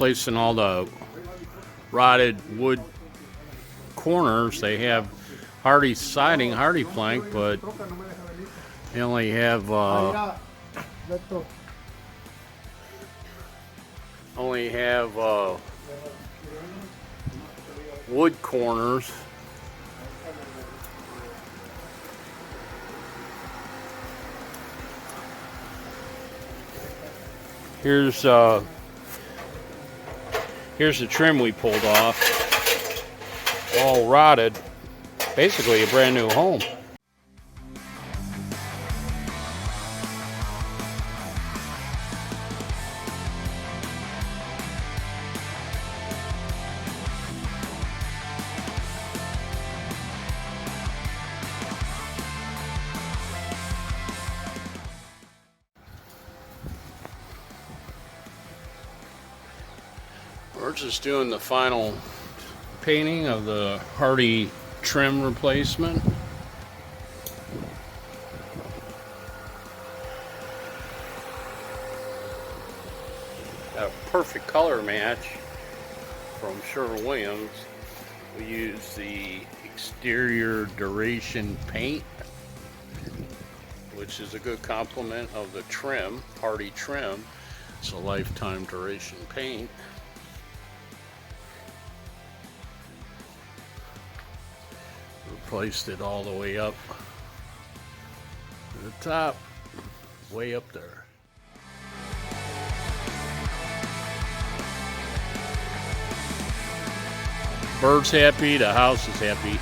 replacing all the rotted wood corners. They have hardy siding, hardy plank, but they only have wood corners. Here's the trim we pulled off, all rotted. Basically a brand new home. We're just doing the final painting of the hardy trim replacement. A perfect color match from Sherwin-Williams. We use the exterior duration paint, which is a good complement of the trim, hardy trim. It's a lifetime duration paint. Placed it all the way up to the top, way up there. Bird's happy, the house is happy.